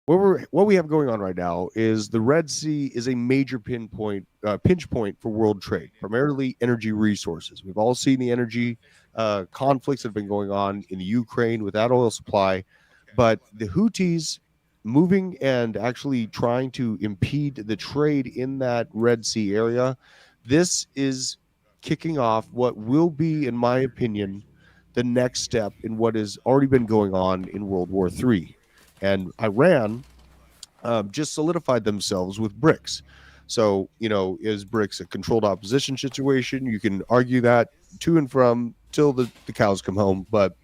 what we have going on right now is the Red Sea is a major pinch point for world trade, primarily energy resources. We've all seen the energy conflicts that have been going on in the Ukraine with that oil supply, but the Houthis moving and actually trying to impede the trade in that Red Sea area. This is kicking off what will be, in my opinion, the next step in what has already been going on in World War III. And Iran just solidified themselves with BRICS. So, is BRICS a controlled opposition situation? You can argue that to and from till the cows come home. But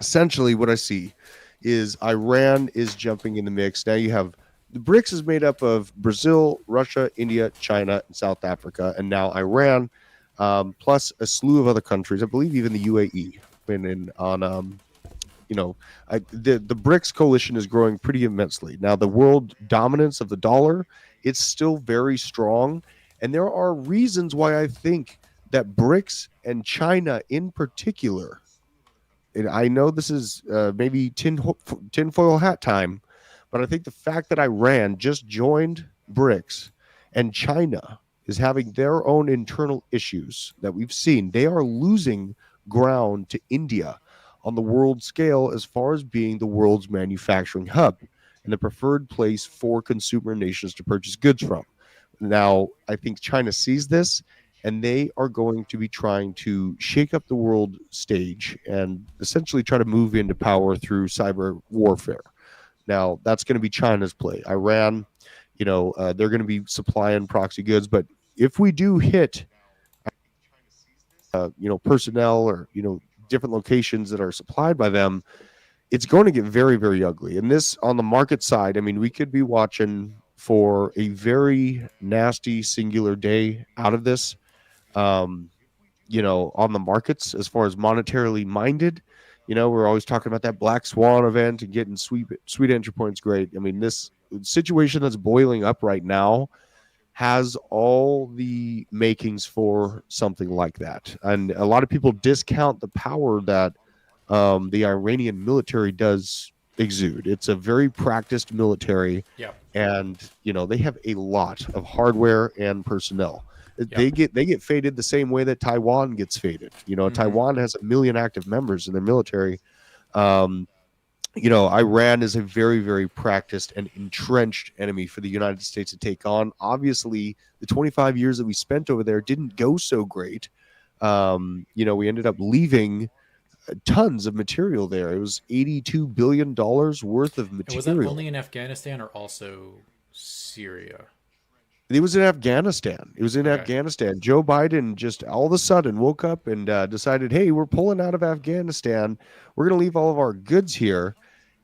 essentially, what I see is Iran is jumping in the mix. Now you have the BRICS is made up of Brazil, Russia, India, China, and South Africa, and now Iran, plus a slew of other countries. I believe even the UAE been in on the BRICS coalition is growing pretty immensely. Now, the world dominance of the dollar, it's still very strong. And there are reasons why I think that BRICS and China in particular, and I know this is maybe tinfoil hat time, but I think the fact that Iran just joined BRICS and China is having their own internal issues that we've seen, they are losing ground to India on the world scale as far as being the world's manufacturing hub and the preferred place for consumer nations to purchase goods from. Now, I think China sees this and they are going to be trying to shake up the world stage and essentially try to move into power through cyber warfare. Now, that's going to be China's play. Iran, they're going to be supplying proxy goods, but if we do hit, personnel or, different locations that are supplied by them, it's going to get very, very ugly. And this on the market side, I mean, we could be watching for a very nasty singular day out of this. On the markets, as far as monetarily minded, we're always talking about that black swan event and getting sweet entry points. Great. I mean, this situation that's boiling up right now has all the makings for something like that. And a lot of people discount the power that the Iranian military does exude. It's a very practiced military. Yeah. And, they have a lot of hardware and personnel. Yeah. They get faded the same way that Taiwan gets faded. Taiwan has 1 million active members in their military. Iran is a very, very practiced and entrenched enemy for the United States to take on. Obviously, the 25 years that we spent over there didn't go so great. We ended up leaving tons of material there. It was $82 billion worth of material. And was that only in Afghanistan or also Syria? It was in Afghanistan. Afghanistan. Joe Biden just all of a sudden woke up and decided, hey, we're pulling out of Afghanistan. We're going to leave all of our goods here.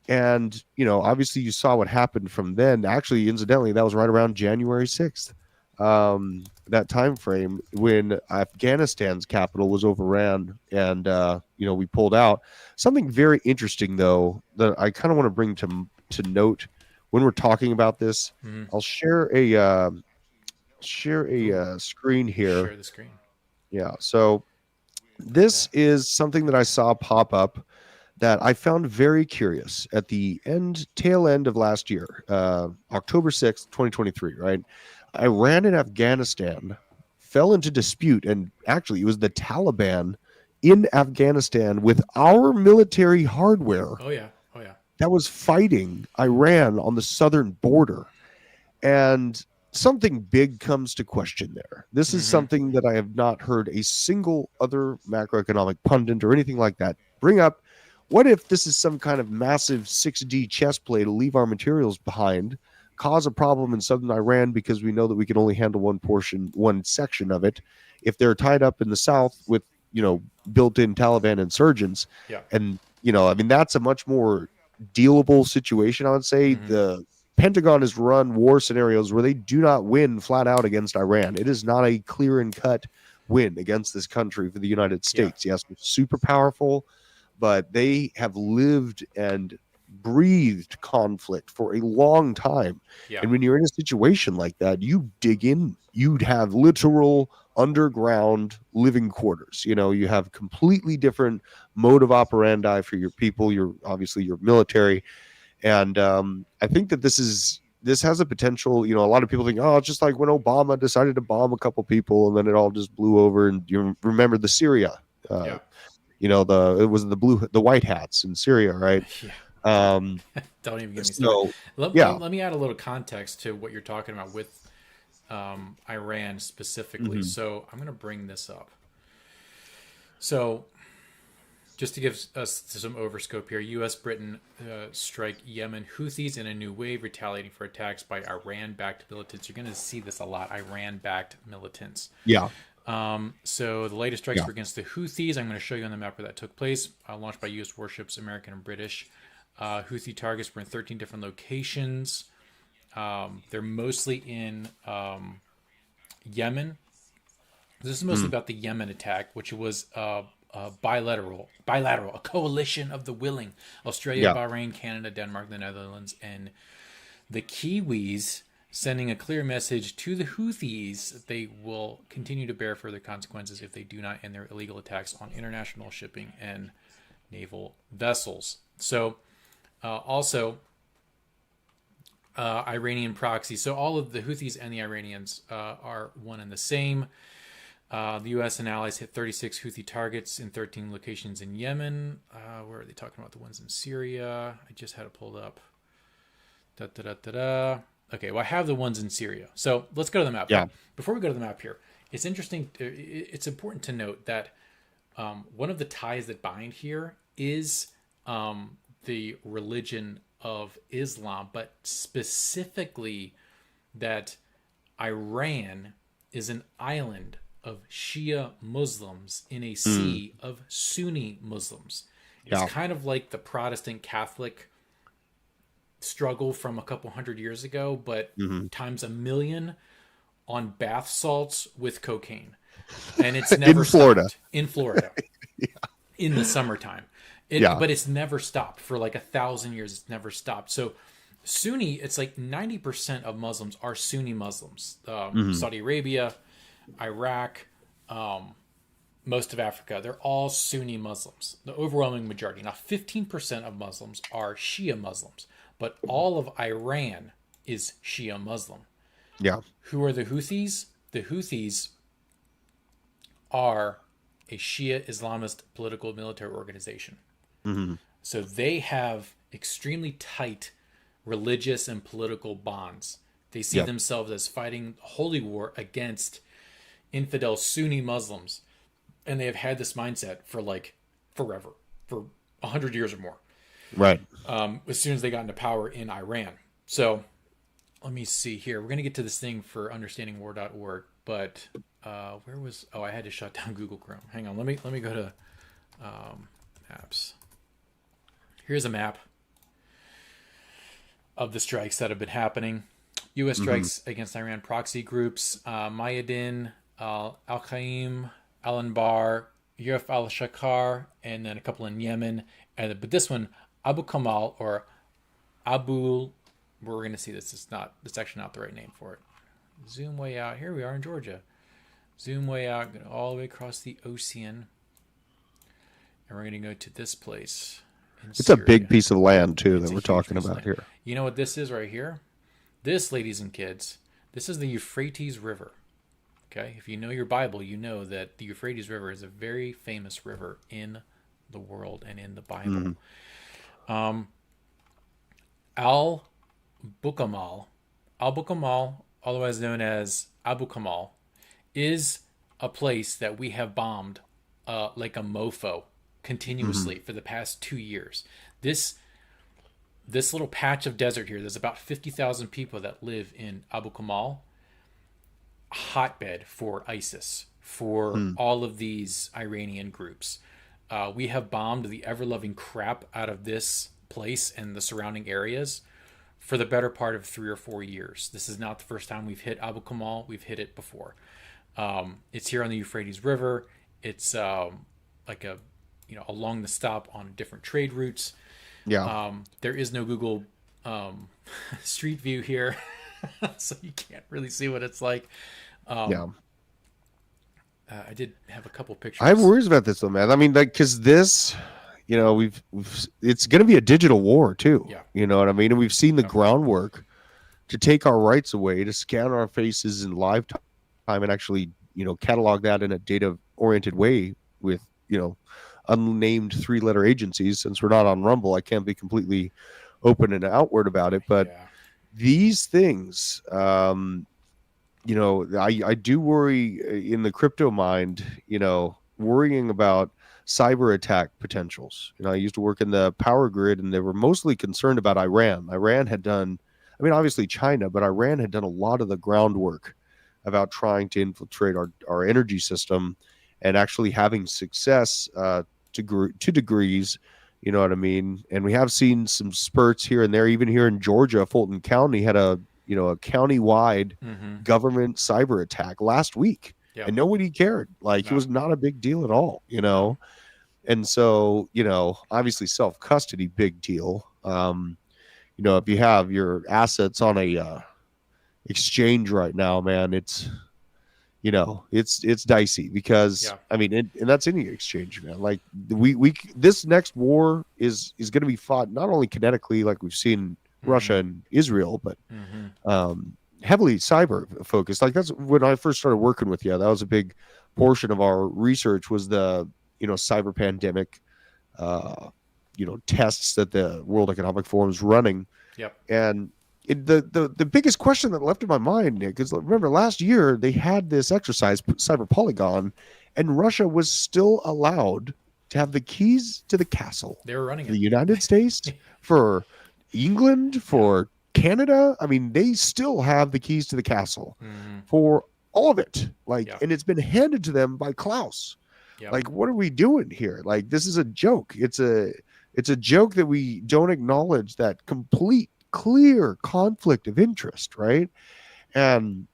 And, obviously you saw what happened from then. Actually, incidentally, that was right around January 6th, that time frame when Afghanistan's capital was overran and, we pulled out. Something very interesting, though, that I kind of want to bring to note when we're talking about this. Mm-hmm. I'll share a screen here. Share the screen. Yeah. So this is something that I saw pop up that I found very curious at the tail end of last year, October 6th, 2023, right? Iran and Afghanistan fell into dispute, and actually it was the Taliban in Afghanistan with our military hardware. Oh yeah. That was fighting Iran on the southern border. And something big comes to question there. This is something that I have not heard a single other macroeconomic pundit or anything like that bring up. What if this is some kind of massive 6D chess play to leave our materials behind, cause a problem in southern Iran because we know that we can only handle one section of it, if they're tied up in the south with, built-in Taliban insurgents? Yeah. And, that's a much more dealable situation, I would say. The Pentagon has run war scenarios where they do not win flat out against Iran. It is not a clear and cut win against this country for the United States. Yes, we're super powerful, but they have lived and breathed conflict for a long time. Yeah. And when you're in a situation like that, you dig in, you'd have literal underground living quarters. You have completely different mode of operandi for your people, obviously your military. And I think that this has a potential. A lot of people think, oh, it's just like when Obama decided to bomb a couple people and then it all just blew over. And you remember the Syria, uh, Yeah. it was the white hats in Syria, right? Yeah. Um, Don't even get me started. so Let, yeah. let, let me add a little context to what you're talking about with Iran specifically. Hmm. So I'm going to bring this up. So just to give us some overscope here, U.S. Britain strike Yemen Houthis in a new wave, retaliating for attacks by Iran-backed militants. You're going to see this a lot, Iran-backed militants. Yeah. So the latest strikes Yeah. were against the Houthis. I'm going to show you on the map where that took place. Launched by U.S. warships, American and British. Houthi targets were in 13 different locations. They're mostly in Yemen. This is mostly Mm. about the Yemen attack, which was bilateral, a coalition of the willing: Australia, Yeah. Bahrain, Canada, Denmark, the Netherlands, and the Kiwis, sending a clear message to the Houthis that they will continue to bear further consequences if they do not end their illegal attacks on international shipping and naval vessels. So, also, Iranian proxy. So all of the Houthis and the Iranians are one and the same. The U.S. and allies hit 36 Houthi targets in 13 locations in Yemen. Where are they talking about? The ones in Syria. I just had it pulled up. Da, da, da, da, da. Okay, well, I have the ones in Syria. So let's go to the map. Yeah. Before we go to the map here, it's interesting. It's important to note that one of the ties that bind here is the religion of Islam, but specifically that Iran is an island of Shia Muslims in a Mm. sea of Sunni Muslims. It's Yeah. kind of like the Protestant Catholic struggle from a couple hundred years ago, but Hmm. times a million on bath salts with cocaine. And it's In never Florida. stopped in Florida in the summertime. Yeah. But it's never stopped for like 1,000 years. It's never stopped. So Sunni, it's like 90% of Muslims are Sunni Muslims. Hmm. Saudi Arabia, Iraq, most of Africa, they're all Sunni Muslims, the overwhelming majority. Now, 15% of Muslims are Shia Muslims, but all of Iran is Shia Muslim. Yeah. Who are the Houthis? The Houthis are a Shia Islamist political military organization. Hmm. So they have extremely tight religious and political bonds. They see Yeah. themselves as fighting a holy war against infidel Sunni Muslims. And they have had this mindset for like forever, for 100 years or more, Right. as soon as they got into power in Iran. So let me see here. We're going to get to this thing for understandingwar.org, but where was, I had to shut down Google Chrome. Hang on. Let me go to maps. Here's a map of the strikes that have been happening. U.S. strikes against Iran proxy groups, Mayadin, Al-Qaim, Al-Anbar, Yuf al-Shakar, and then a couple in Yemen. But this one, Abu Kamal or Abu, we're going to see this. It's actually not the right name for it. Zoom way out. Here we are in Georgia. Zoom way out, going all the way across the ocean. And we're going to go to this place. It's a big piece of land too that we're talking about here. You know what this is right here? This, ladies and kids, this is the Euphrates River. Okay, if you know your Bible, you know that the Euphrates River is a very famous river in the world and in the Bible. Al-Bukamal, otherwise known as Abu Kamal, is a place that we have bombed like a mofo continuously for the past 2 years. This little patch of desert here, there's about 50,000 people that live in Abu Kamal, hotbed for ISIS, for all of these Iranian groups. We have bombed the ever-loving crap out of this place and the surrounding areas for the better part of 3 or 4 years. This is not the first time we've hit Abu Kamal. We've hit it before. It's here on the Euphrates River. It's along the stop on different trade routes. Yeah. There is no Google Street View here, so you can't really see what it's like. Yeah. I did have a couple pictures. I have worries about this though, man. I mean, like, because this, we've it's going to be a digital war too. Yeah. You know what I mean? And we've seen the Yep. groundwork to take our rights away, to scan our faces in live time and actually, catalog that in a data oriented way with, unnamed 3-letter agencies. Since we're not on Rumble, I can't be completely open and outward about it. But Yeah. these things, I do worry in the crypto mind, worrying about cyber attack potentials. I used to work in the power grid, and they were mostly concerned about Iran. Iran had done, I mean, obviously China, but Iran had done a lot of the groundwork about trying to infiltrate our energy system and actually having success to degrees. You know what I mean? And we have seen some spurts here and there. Even here in Georgia, Fulton County had a county-wide Mm-hmm. government cyber attack last week, and Yep. nobody cared. Like, it No. was not a big deal at all, No. And so, obviously self custody, big deal. If you have your assets on a exchange right now, man, it's dicey because Yeah. I mean, and that's any exchange, man. Like, we this next war is going to be fought not only kinetically, like we've seen Mm-hmm. Russia and Israel, but Mm-hmm. heavily cyber focused. Like, that's when I first started working with you. That was a big portion of our research, was the cyber pandemic, tests that the World Economic Forum is running. Yep. And the biggest question that left in my mind, Nick, is, remember last year they had this exercise, Cyber Polygon, and Russia was still allowed to have the keys to the castle They were running for the it. United States, for England, for Canada. I mean, they still have the keys to the castle Mm-hmm. for all of it. Like, Yeah. and it's been handed to them by Klaus. Yep. Like, what are we doing here? Like, this is a joke. It's a joke that we don't acknowledge that complete clear conflict of interest, right? And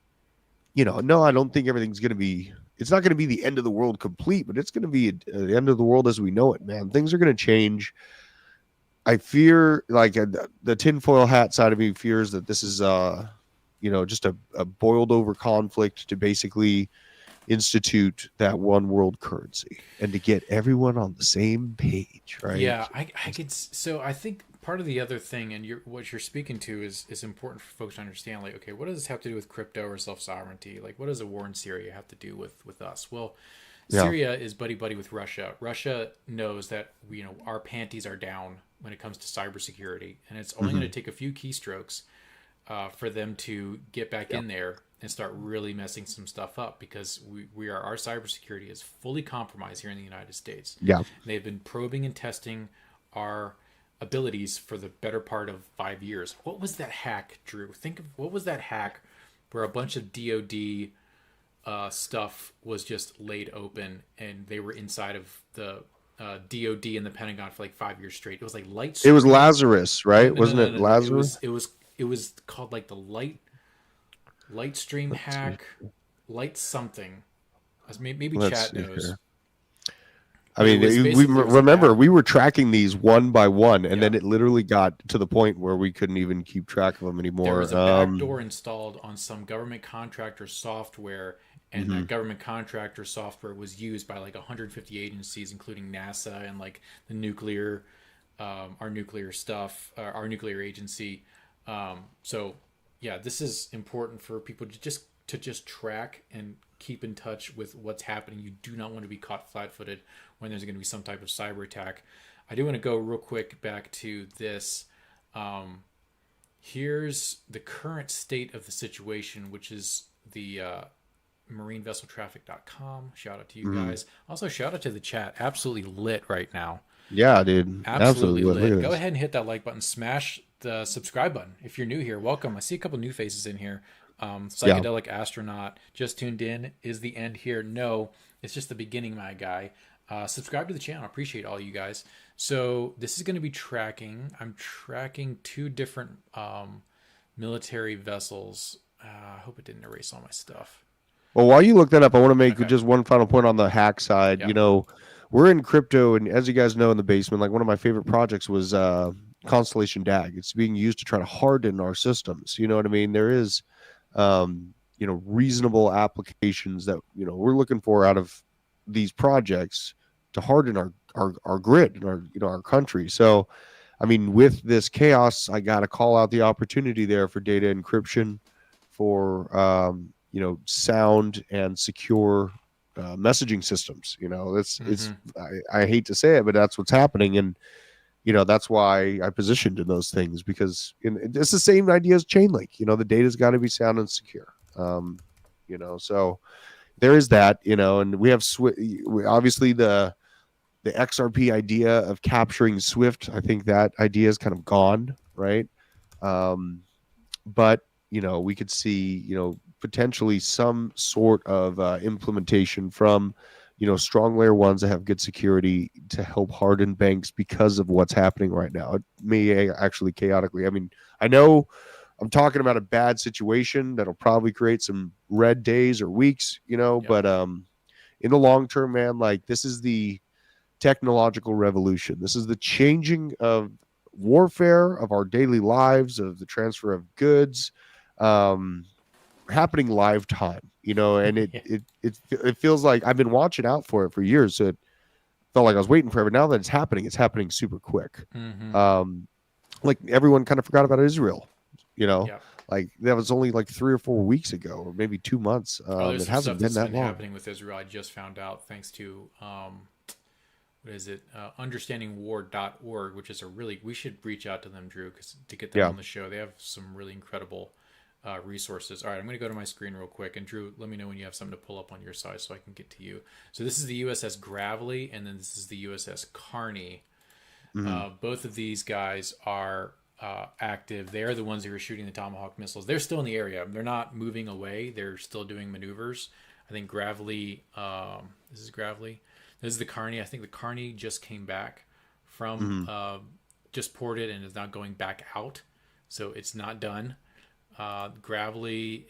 no, I don't think everything's going to be. It's not going to be the end of the world complete, but it's going to be the end of the world as we know it, man. Things are going to change. I fear, like, the tinfoil hat side of me fears that this is, just a boiled over conflict to basically institute that one world currency and to get everyone on the same page, right? Yeah, I could. So I think part of the other thing, and what you're speaking to is important for folks to understand. Like, okay, what does this have to do with crypto or self sovereignty? Like, what does a war in Syria have to do with us? Well, Yeah. Syria is buddy buddy with Russia. Russia knows that our panties are down when it comes to cybersecurity, and it's only going to take a few keystrokes for them to get back in there and start really messing some stuff up, because our cybersecurity is fully compromised here in the United States. Yeah. They've been probing and testing our abilities for the better part of 5 years. What was that hack, Drew? Think of what was that hack where a bunch of DoD stuff was just laid open, and they were inside of the DoD and the Pentagon for like 5 years straight. It was like light. It was Lazarus, right? No, Wasn't no, it no, no. Lazarus? It was called like the light stream hack, light something. Maybe Let's chat see knows. here. I mean, was we basically- it was remember like that. we were tracking these one by one, and Yeah. then it literally got to the point where we couldn't even keep track of them anymore. There was a backdoor installed on some government contractor software, and that government contractor software was used by like 150 agencies, including NASA and like the nuclear, our nuclear stuff, our nuclear agency. So yeah, this is important for people to just track and keep in touch with what's happening. You do not want to be caught flat-footed when there's going to be some type of cyber attack. I do want to go real quick back to this. Here's the current state of the situation, which is the marinevesseltraffic.com. Shout out to you guys. Also, shout out to the chat. Absolutely lit right now. Yeah, dude. Absolutely Look lit. at Go this. ahead and hit that like button. Smash the subscribe button. If you're new here, welcome. I see a couple new faces in here. Psychedelic Astronaut just tuned in. Is the end here? No, it's just the beginning, my guy. Subscribe to the channel. I appreciate all you guys. So this is going to be tracking. I'm tracking 2 different military vessels. I hope it didn't erase all my stuff. Well, while you look that up, I want to make Okay. just one final point on the hack side. Yeah. We're in crypto, and as you guys know, in the basement, like, one of my favorite projects was Constellation DAG. It's being used to try to harden our systems. You know what I mean? There is, reasonable applications that we're looking for out of these projects to harden our grid and our our country. So I mean, with this chaos, I got to call out the opportunity there for data encryption, for sound and secure messaging systems. It's Mm-hmm. I hate to say it, but that's what's happening, and that's why I positioned in those things, because it's the same idea as Chainlink. The data's got to be sound and secure. So there is that. And we have obviously the XRP idea of capturing Swift. I think that idea is kind of gone, right? Um, but we could see potentially some sort of implementation from strong layer ones that have good security to help harden banks because of what's happening right now. It may actually chaotically. I mean, I know I'm talking about a bad situation that'll probably create some red days or weeks, Yep. but in the long term, man, like, this is the technological revolution. This is the changing of warfare, of our daily lives, of the transfer of goods, um, happening live time. And it Yeah. it it feels like I've been watching out for it for years. So it felt like I was waiting forever. Now that it's happening super quick. Mm-hmm. Um, like, everyone kind of forgot about Israel. You know, Yep. like, that was only like 3 or 4 weeks ago, or maybe 2 months. Oh, there's It some stuff hasn't been that's that been long. happening with Israel. I just found out thanks to what is it? Understandingwar.org, which is we should reach out to them, Drew, to get them Yeah. on the show. They have some really incredible resources. All right, I'm going to go to my screen real quick. And Drew, let me know when you have something to pull up on your side so I can get to you. So this is the USS Gravely, and then this is the USS Carney. Hmm. Both of these guys are active. They're the ones who are shooting the Tomahawk missiles. They're still in the area. They're not moving away. They're still doing maneuvers. I think Gravely, this is Gravely. This is the Carney. I think the Carney just came back from, Hmm. just ported and is now going back out. So it's not done. Gravely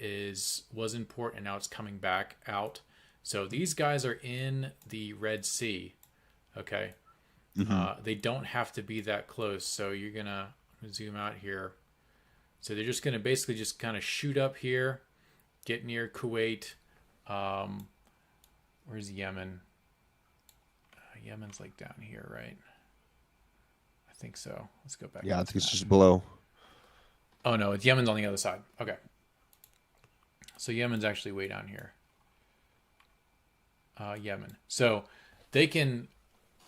was in port and now it's coming back out. So these guys are in the Red Sea. Okay. Hmm. They don't have to be that close. So you're going to zoom out here. So they're just going to basically just kind of shoot up here, get near Kuwait. Where's Yemen? Yemen's like down here, right? I think so. Let's go back to Yeah, I this think it's map. just below. Oh no, it's Yemen's on the other side. Okay. So Yemen's actually way down here. Yemen. So they can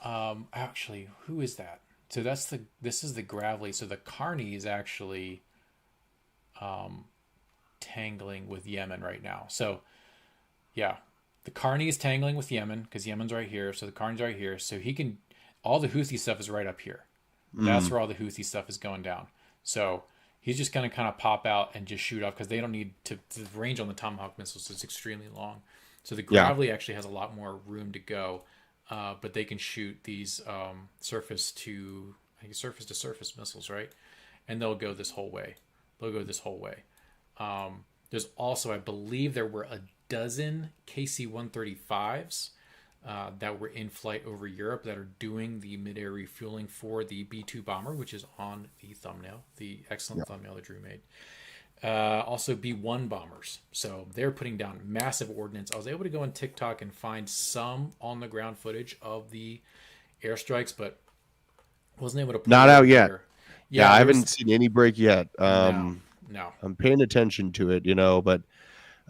actually, who is that? So this is the Gravely. So the Carney is actually tangling with Yemen right now. So yeah, the Carney is tangling with Yemen because Yemen's right here. So the Carney's right here. So all the Houthi stuff is right up here. That's Mm. where all the Houthi stuff is going down. So he's just going to kind of pop out and just shoot off because they don't need the range on the Tomahawk missiles is extremely long. So the Yeah. Gravely actually has a lot more room to go, but they can shoot these surface to surface missiles, right? And they'll go this whole way. They'll go this whole way. There's also, I believe, there were a dozen KC-135s that were in flight over Europe that are doing the mid-air refueling for the B-2 bomber, which is on the thumbnail, the excellent thumbnail that Drew made. Also B-1 bombers. So they're putting down massive ordnance. I was able to go on TikTok and find some on-the-ground footage of the airstrikes, but wasn't able to pull Not it out up yet. here. Yeah, Yeah, I there haven't was seen any break yet. no, no. I'm paying attention to it, but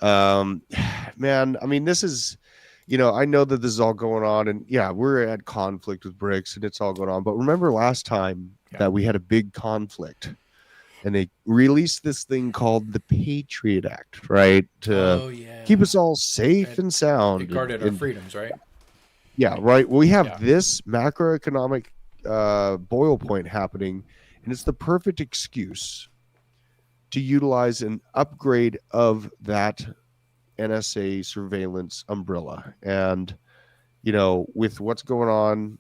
man, I mean, this is, I know that this is all going on, and yeah, we're at conflict with BRICS and it's all going on. But remember last time Yeah. that we had a big conflict and they released this thing called the Patriot Act, right? To Oh yeah. keep us all safe and It sound. guarded our freedoms, right? Yeah, right. Well, we have Yeah. this macroeconomic boil point happening, and it's the perfect excuse to utilize an upgrade of that NSA surveillance umbrella. And, with what's going on,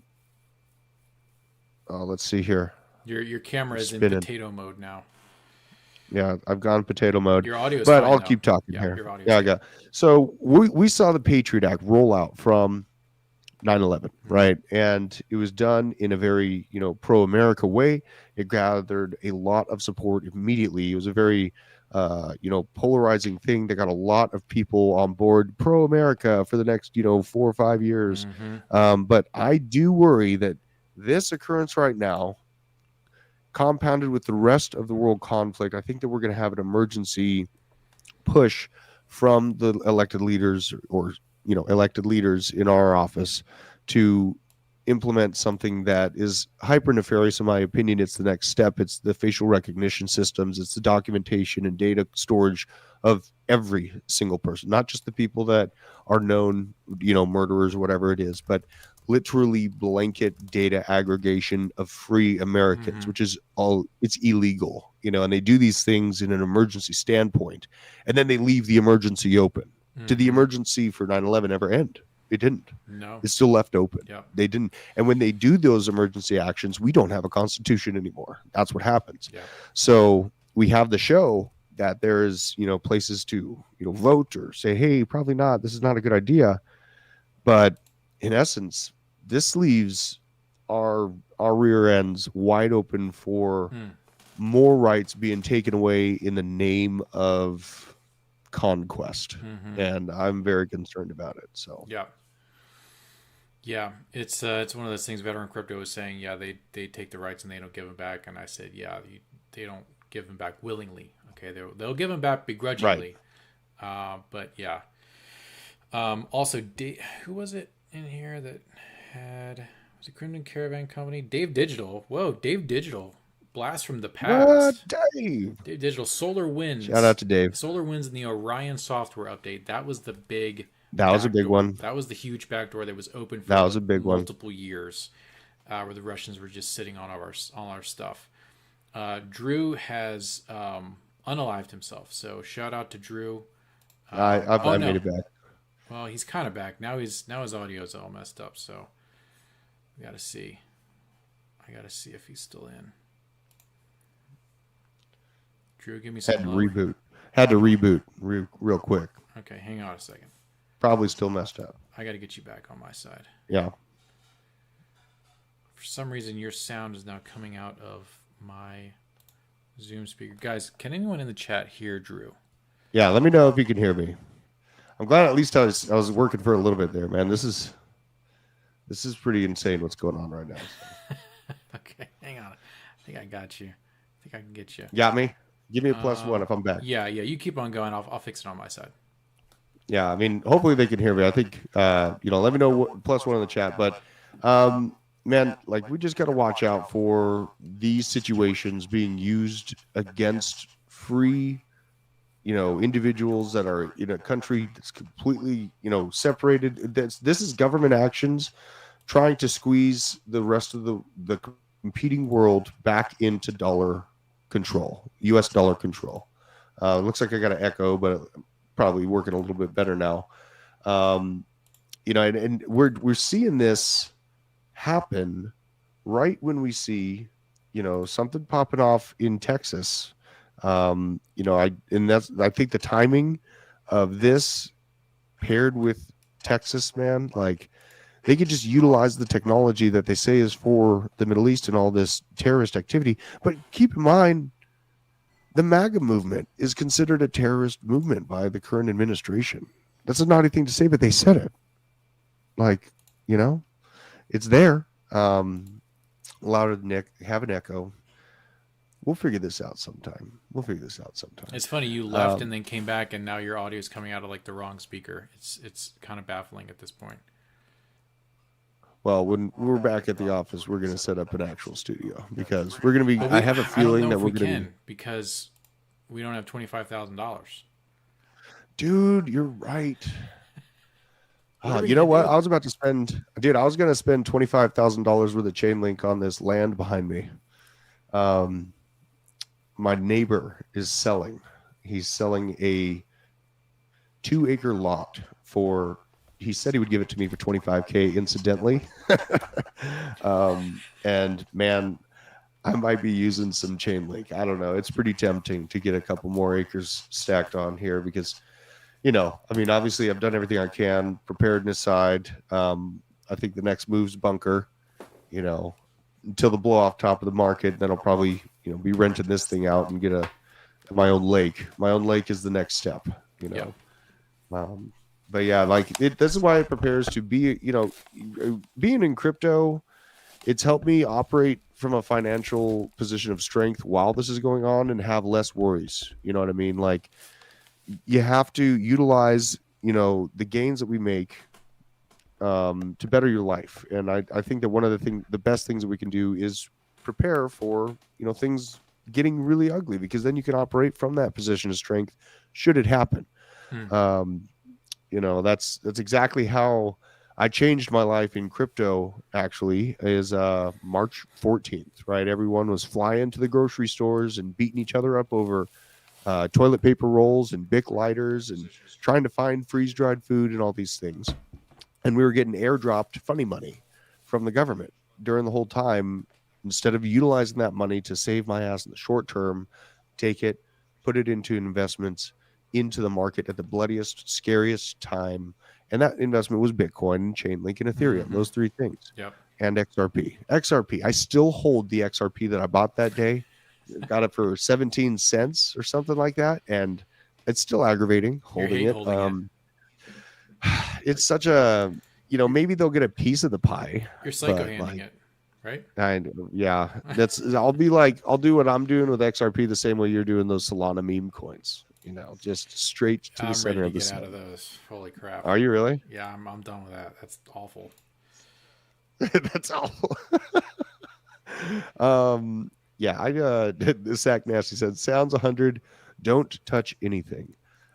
let's see here. Your camera is in Spinning. potato mode now. Yeah, I've gone potato mode, Your audio is but fine, I'll though. keep talking Yeah, here. your audio. Yeah, I got. So we saw the Patriot Act roll out from 9/11, right? And it was done in a very, pro-America way. It gathered a lot of support immediately. It was a very polarizing thing that got a lot of people on board pro America for the next 4 or 5 years. Mm-hmm. But I do worry that this occurrence right now, compounded with the rest of the world conflict, I think that we're going to have an emergency push from the elected leaders, or elected leaders in our office, to implement something that is hyper nefarious. In my opinion, it's the next step. It's the facial recognition systems, it's the documentation and data storage of every single person, not just the people that are known murderers or whatever it is, but literally blanket data aggregation of free Americans, Mm-hmm. which is it's illegal, and they do these things in an emergency standpoint, and then they leave the emergency open. Did the Mm-hmm. emergency for 9/11 ever end? It didn't. No. It's still left open. Yep. They didn't. And when they do those emergency actions, we don't have a constitution anymore. That's what happens. Yep. So we have the show that there's, places to, vote or say, hey, probably not. This is not a good idea. But in essence, this leaves our rear ends wide open for more rights being taken away in the name of conquest. Mm-hmm. And I'm very concerned about it. So yeah, it's one of those things. Veteran Crypto was saying, yeah, they take the rights and they don't give them back, and I said, yeah, they don't give them back willingly. Okay, they'll give them back begrudgingly, right. But yeah. Also, who was it in here that was it Crimson Caravan Company? Dave Digital. Whoa, Dave Digital. Blast from the past. What? Dave Digital. Solar Winds. Shout out to Dave. Solar Winds in the Orion software update. That was the big. That was a big one. That was the huge backdoor that was open for that was a big multiple years, where the Russians were just sitting on our stuff. Drew has unalived himself, so shout out to Drew. I made it back. Well, he's kind of back now. His audio is all messed up, so we gotta see. I gotta see if he's still in. Drew, give me some. Had to reboot real quick. Okay, hang on a second. Probably still messed up. I got to get you back on my side. Yeah. For some reason, your sound is now coming out of my Zoom speaker. Guys, can anyone in the chat hear Drew? Yeah, let me know if you can hear me. I'm glad at least I was working for a little bit there, man. This is pretty insane what's going on right now. So. Okay, hang on. I think I got you. I think I can get you. Got me? Give me a +1 if I'm back. Yeah. You keep on going. I'll fix it on my side. Yeah, I mean, hopefully they can hear me. I think, let me know +1 in the chat. But, man, like, we just got to watch out for these situations being used against free, individuals that are in a country that's completely, separated. This is government actions trying to squeeze the rest of the competing world back into dollar control, U.S. dollar control. Looks like I got an echo, but probably working a little bit better now. And we're seeing this happen right when we see, something popping off in Texas. I think the timing of this paired with Texas, man, like they could just utilize the technology that they say is for the Middle East and all this terrorist activity. But keep in mind, the MAGA movement is considered a terrorist movement by the current administration. That's a naughty thing to say, but they said it. Like, it's there. Louder than have an echo. We'll figure this out sometime. It's funny you left and then came back, and now your audio is coming out of like the wrong speaker. It's kind of baffling at this point. Well, when we're back at the office, we're going to set up an actual studio because we're going to be. I have a feeling that we're going to because we don't have $25,000. Dude, you're right. You know what? I was about to spend. Dude, I was going to spend $25,000 worth of chain link on this land behind me. My neighbor is selling. He's selling a 2-acre lot for. He said he would give it to me for $25,000 incidentally. And man, I might be using some chain link. I don't know. It's pretty tempting to get a couple more acres stacked on here because, obviously I've done everything I can, preparedness side. I think the next move's bunker, until the blow off top of the market. Then I'll probably, be renting this thing out and get a my own lake. My own lake is the next step, you Yep. know. Um, but yeah, like this is why it prepares to be, being in crypto. It's helped me operate from a financial position of strength while this is going on and have less worries. You know what I mean? Like you have to utilize, the gains that we make to better your life. And I think that one of the best things that we can do is prepare for, things getting really ugly because then you can operate from that position of strength should it happen. Hmm. Um, that's exactly how I changed my life in crypto actually is March 14th, right? Everyone was flying to the grocery stores and beating each other up over toilet paper rolls and Bic lighters and trying to find freeze dried food and all these things. And we were getting airdropped funny money from the government during the whole time. Instead of utilizing that money to save my ass in the short term, take it, put it into investments into the market at the bloodiest, scariest time. And that investment was Bitcoin and Chainlink and Ethereum, Mm-hmm. those three things, Yep. and XRP. XRP, I still hold the XRP that I bought that day. Got it for 17 cents or something like that. And it's still aggravating You're holding hate it. holding it. It's such a, maybe they'll get a piece of the pie, You're psycho but handing like, it, right? yeah, I'll be like, I'll do what I'm doing with XRP the same way you're doing those Solana meme coins, just straight to the I'm ready center to of the get out sun. of those. Holy crap. Are you really? Yeah, I'm done with that. That's awful. That's awful. Yeah, the Sack Nasty said, sounds 100, don't touch anything.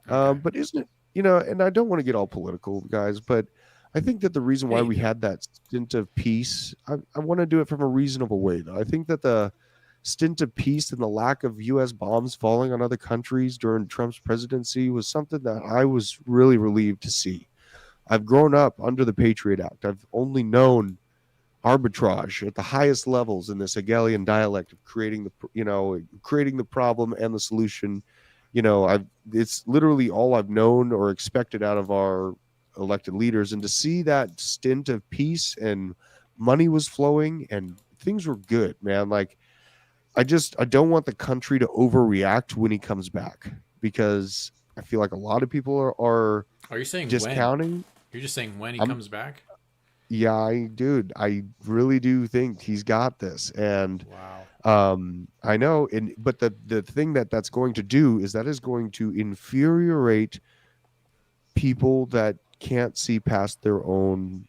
Okay. But isn't it, and I don't want to get all political, guys, but I think that the reason why Hey, we had that stint of peace, I want to do it from a reasonable way, though. I think that the stint of peace and the lack of U.S. bombs falling on other countries during Trump's presidency was something that I was really relieved to see. I've grown up under the Patriot Act. I've only known arbitrage at the highest levels in this Hegelian dialect of creating the problem and the solution. I've It's literally all I've known or expected out of our elected leaders, and to see that stint of peace and money was flowing and things were good, man. Like I don't want the country to overreact when he comes back because I feel like a lot of people are are you saying when? discounting. You're just saying when he I'm comes back? Yeah, dude, I really do think he's got this, and Wow. I know, and but the thing that's going to do is that is going to infuriate people that can't see past their own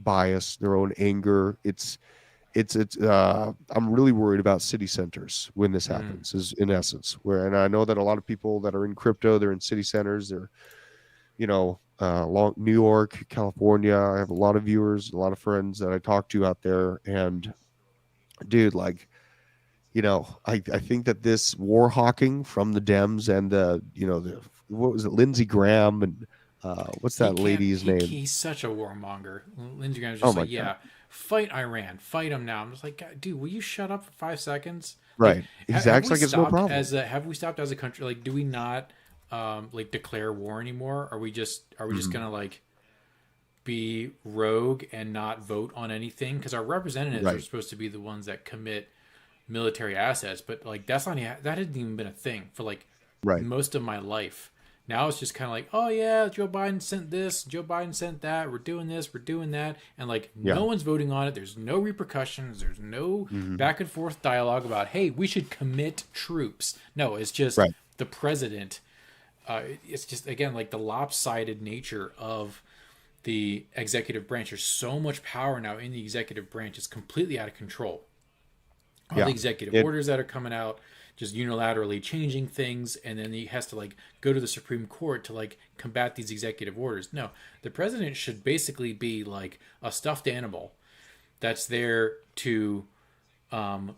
bias, their own anger. It's I'm really worried about city centers when this Mm. happens. Is in essence where, and I know that a lot of people that are in crypto, they're in city centers, they're long New York, California. I have a lot of viewers, a lot of friends that I talk to out there, and dude, like, I think that this war hawking from the Dems and the what was it, Lindsey Graham and what's He that can't. lady's name? He's such a warmonger. Lindsey Graham's Oh just my like, god, yeah, fight Iran, fight him now. I'm just like, "God, dude, will you shut up for 5 seconds? Like, right? He have acts we like it's no stopped problem. have we stopped as a country? Like, do we not like declare war anymore? Are we just Mhm. gonna like be rogue and not vote on anything? Because our representatives are Right, supposed to be the ones that commit military assets, but like that hasn't even been a thing for like right, most of my life. Now it's just kind of like, oh yeah, Joe Biden sent this, Joe Biden sent that, we're doing this, we're doing that, and like yeah, no one's voting on it. There's no repercussions. There's no hmm, back and forth dialogue about, hey, we should commit troops. No, it's just right, the president. It's just again like the lopsided nature of the executive branch. There's so much power now in the executive branch; it's completely out of control. All the yeah. executive It orders that are coming out, just unilaterally changing things, and then he has to like go to the Supreme Court to like combat these executive orders. No, the president should basically be like a stuffed animal that's there to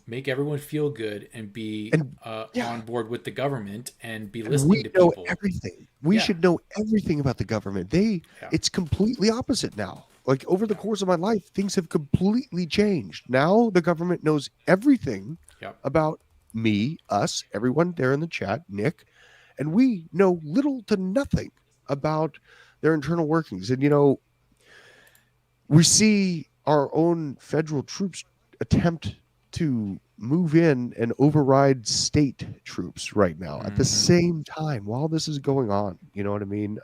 make everyone feel good and be and yeah, on board with the government and be and listening we to know people. everything. We Yeah, should know everything about the government. yeah, It's completely opposite now. Like over the yeah, course of my life, things have completely changed. Now the government knows everything yeah. about me, us, everyone there in the chat, Nick, and we know little to nothing about their internal workings. And we see our own federal troops attempt to move in and override state troops right now at the Mm-hmm. same time while this is going on. You know what I mean?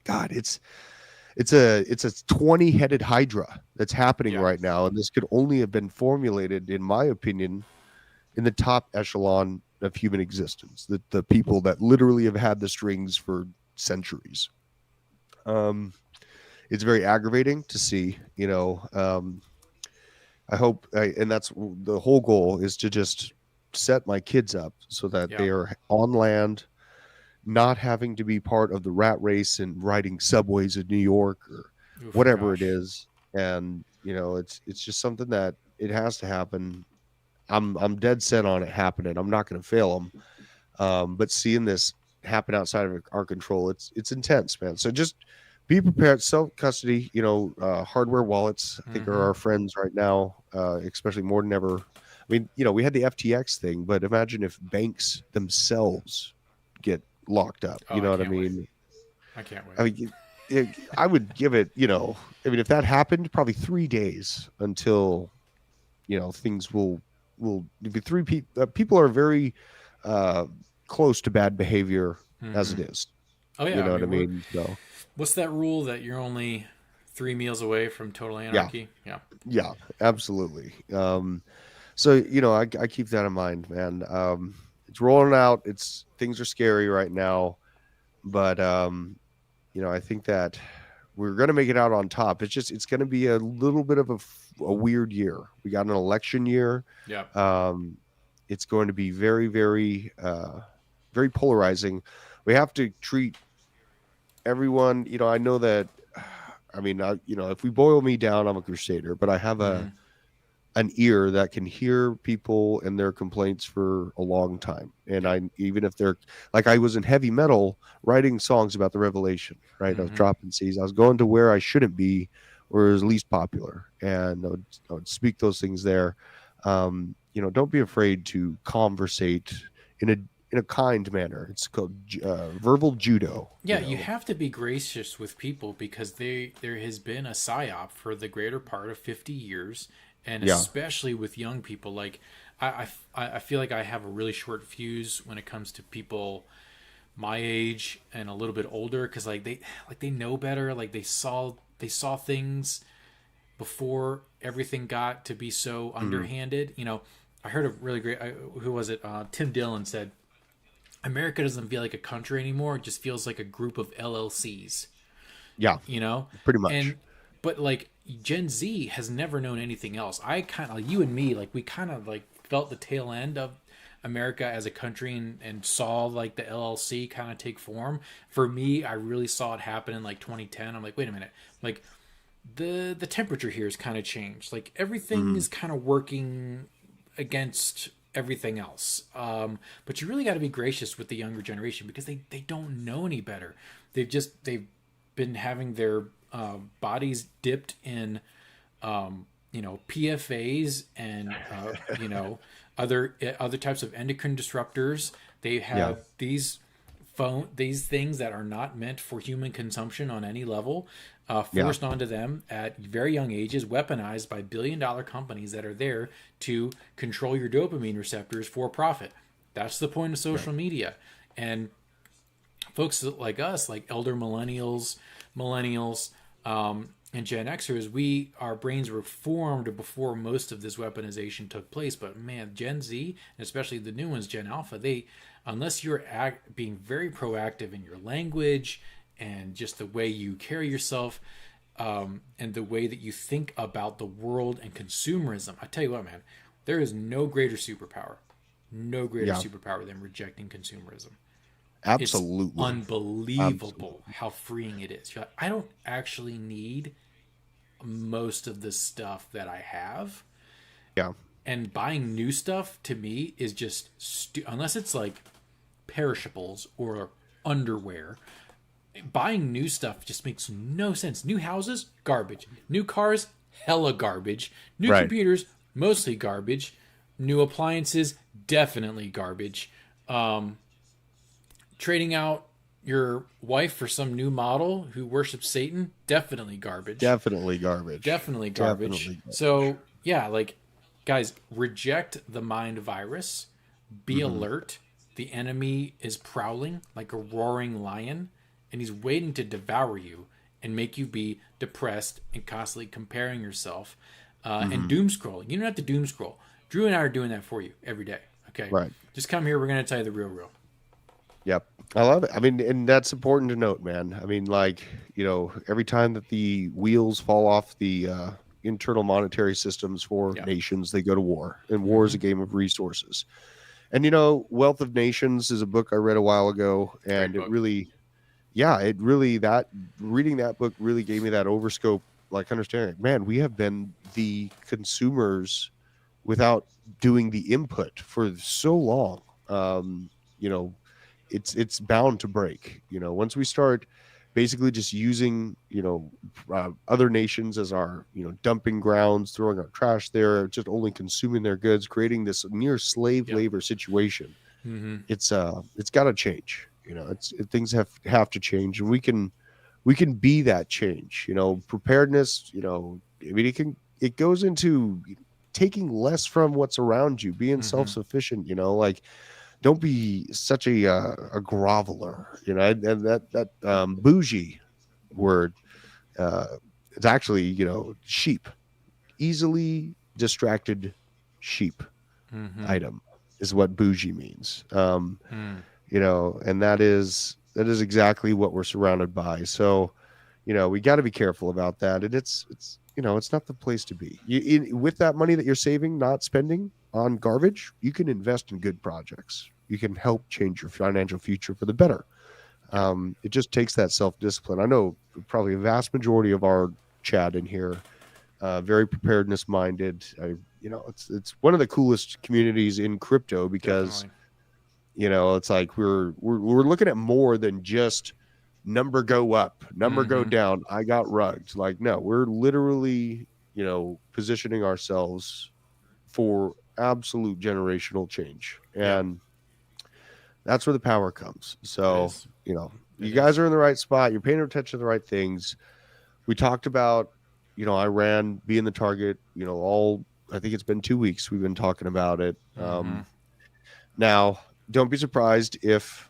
God, it's a 20-headed hydra that's happening Yeah. right now, and this could only have been formulated, in my opinion, in the top echelon of human existence, the people that literally have had the strings for centuries. Um, it's very aggravating to see, I hope, and that's the whole goal, is to just set my kids up so that Yeah. they are on land, not having to be part of the rat race and riding subways in New York or Oof, whatever it gosh. is. And it's just something that it has to happen. I'm dead set on it happening. I'm not going to fail them. But seeing this happen outside of our control, it's intense, man. So just be prepared. Self custody, hardware wallets, I think, are Mm-hmm. our friends right now, especially more than ever. I mean, we had the FTX thing, but imagine if banks themselves get locked up. Oh, You I know what I can't wait. mean? I can't wait. I mean, I would give it, I mean, if that happened, probably 3 days until things will be people are very uh close to bad behavior as Mm-hmm. it is. Oh You yeah. I know what I mean, mean? So what's that rule that you're only 3 meals away from total yeah, anarchy? Yeah. yeah, absolutely. So I keep that in mind, man. It's rolling out. It's Things are scary right now, but I think that we're going to make it out on top. It's going to be a little bit of a weird year. We got an election year. Yeah. Um, it's going to be very, very, very polarizing. We have to treat everyone. I know that. I mean, if we boil me down, I'm a crusader, but I have Mm-hmm. an ear that can hear people and their complaints for a long time. And Yeah. even if they're like, I was in heavy metal writing songs about the revelation, right? I was Mm-hmm. dropping seeds. I was going to where I shouldn't be, where it was least popular. And I would speak those things there. Don't be afraid to conversate in a kind manner. It's called verbal judo, Yeah, you have to be gracious with people because there has been a psyop for the greater part of 50 years, and Yeah. especially with young people. Like, I feel like I have a really short fuse when it comes to people my age and a little bit older because they know better. Like they saw things before everything got to be so Mhm. underhanded. I heard a really great. Who was it? Tim Dillon said America doesn't feel like a country anymore. It just feels like a group of LLCs, Yeah, you know? pretty much. And, but like Gen Z has never known anything else. I kind of, like you and me, like we kind of like felt the tail end of America as a country and saw like the LLC kind of take form. For me, I really saw it happen in like 2010. I'm like, wait a minute. Like the temperature here has kind of changed. Like everything Mhm. is kind of working against everything else. But you really got to be gracious with the younger generation because they don't know any better. They've been having their bodies dipped in PFAs and other types of endocrine disruptors. They Yeah. have these things that are not meant for human consumption on any level, Yeah. forced onto them at very young ages, weaponized by billion-dollar companies that are there to control your dopamine receptors for profit. That's the point of Right. social media. And folks like us, like elder millennials, and Gen Xers, our brains were formed before most of this weaponization took place. But man, Gen Z, and especially the new ones, Gen Alpha, unless you're being very proactive in your language and just the way you carry yourself, and the way that you think about the world and consumerism, I tell you what, man, there is no greater Yeah. superpower than rejecting consumerism. It's Absolutely. unbelievable Absolutely. how freeing it is. You're like, I don't actually need most of the stuff that I have. Yeah. And buying new stuff to me is just unless it's like perishables or underwear. Buying new stuff just makes no sense. New houses, garbage. New cars, hella garbage. New Right. computers, mostly garbage. New appliances, definitely garbage. Trading out your wife for some new model who worships Satan, definitely garbage. Definitely garbage. Definitely garbage. Definitely garbage. So, yeah, like, guys, reject the mind virus. Be alert. The enemy is prowling like a roaring lion, and he's waiting to devour you and make you be depressed and constantly comparing yourself and doom scrolling. You don't have to doom scroll. Drew and I are doing that for you every day. Okay, Right. just come here. We're going to tell you the real. Yep. I love it. I mean, and that's important to note, man. I mean, like, every time that the wheels fall off the internal monetary systems for Yeah. nations, they go to war. And war is a game of resources. And, Wealth of Nations is a book I read a while ago. And Great book. that reading that book really gave me that overscope, like understanding, man, we have been the consumers without doing the input for so long. You know, it's bound to break. Once we start basically just using other nations as our dumping grounds, throwing our trash there, just only consuming their goods, creating this near slave Yep. labor situation. Mm-hmm. It's got to change. Things have to change, and we can be that change. Preparedness. I mean, it goes into taking less from what's around you, being self-sufficient. Like, don't be such a groveler. And that bougie word, it's actually sheep, easily distracted sheep item is what bougie means. And that is exactly what we're surrounded by. So we got to be careful about that. And it's it's not the place to be. With that money that you're saving, not spending on garbage, you can invest in good projects. You can help change your financial future for the better. It just takes that self-discipline. I know probably a vast majority of our chat in here, very preparedness minded. It's one of the coolest communities in crypto because Definitely. it's like we're looking at more than just number go up, number go down. I got rugged. Like, no, we're literally, positioning ourselves for absolute generational change. Yeah, And that's where the power comes. it So, is. you It guys is. are in the right spot. You're paying attention to the right things. We talked about, Iran being the target, I think it's been 2 weeks. We've been talking about it. Now, don't be surprised if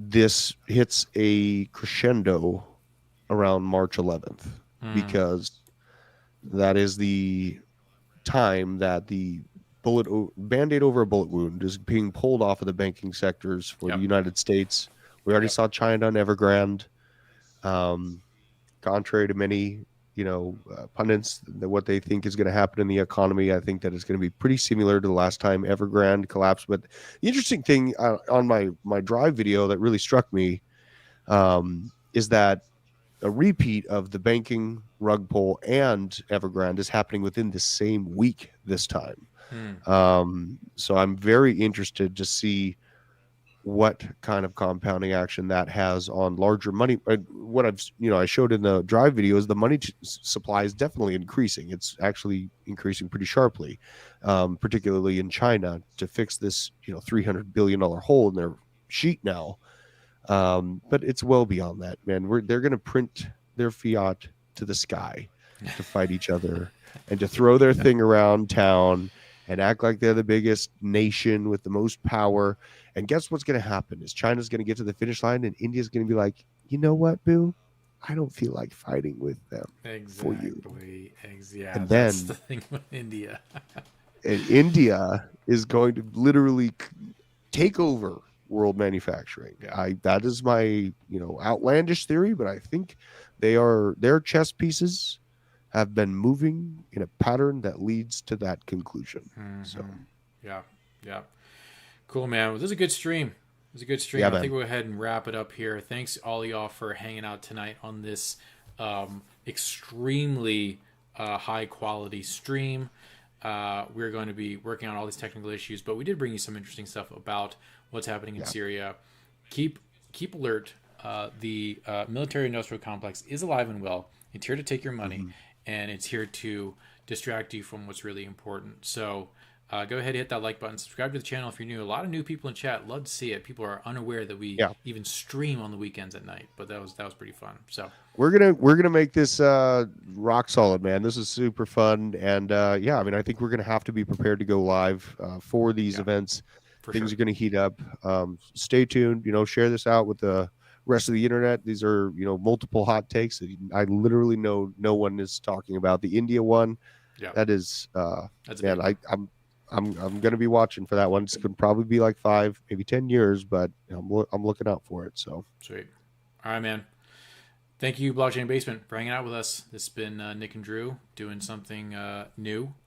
this hits a crescendo around March 11th, because that is the time that the band-aid over a bullet wound is being pulled off of the banking sectors for the Yep. United States. We already Yep. saw China and Evergrande. Contrary to many, pundits, what they think is going to happen in the economy, I think that it's going to be pretty similar to the last time Evergrande collapsed. But the interesting thing on my drive video that really struck me is that a repeat of the banking rug pull and Evergrande is happening within the same week this time. So I'm very interested to see what kind of compounding action that has on larger money. What I showed in the drive video is the money supply is definitely increasing. It's actually increasing pretty sharply, particularly in China, to fix this $300 billion hole in their sheet now. But it's well beyond that, man. They're going to print their fiat to the sky to fight each other and to throw their thing around town and act like they're the biggest nation with the most power. And guess what's going to happen is China's going to get to the finish line and India's going to be like, you know what, boo? I don't feel like fighting with them for you. Exactly. Yeah, And that's the then thing with India. India is going to literally take over world manufacturing. Yeah. That is my outlandish theory, but I think their chess pieces have been moving in a pattern that leads to that conclusion. So Yeah. Yeah. Cool, man. Well, this is a good stream. It was a good stream. yeah, I man. think we'll go ahead and wrap it up here. Thanks all y'all for hanging out tonight on this extremely high quality stream. We're going to be working on all these technical issues, but we did bring you some interesting stuff about what's happening in Syria. Keep alert. The military industrial complex is alive and well. It's here to take your money, and it's here to distract you from what's really important. So Go ahead and hit that like button. Subscribe to the channel if you're new. A lot of new people in chat. Love to see it. People are unaware that we Yeah. even stream on the weekends at night, but that was pretty fun. So We're gonna make this rock solid, man. This is super fun, and yeah, I mean, I think we're gonna have to be prepared to go live for these yeah, events. for Things sure. are gonna heat up. Stay tuned. Share this out with the rest of the internet. These are multiple hot takes that I literally know no one is talking about. The India one, Yeah, that is, that's a man, big one. I'm gonna be watching for that one. It's gonna probably be like 5, maybe 10 years, but I'm looking out for it. So Sweet. All right, man. Thank you, Blockchain Basement, for hanging out with us. This has been Nick and Drew doing something new.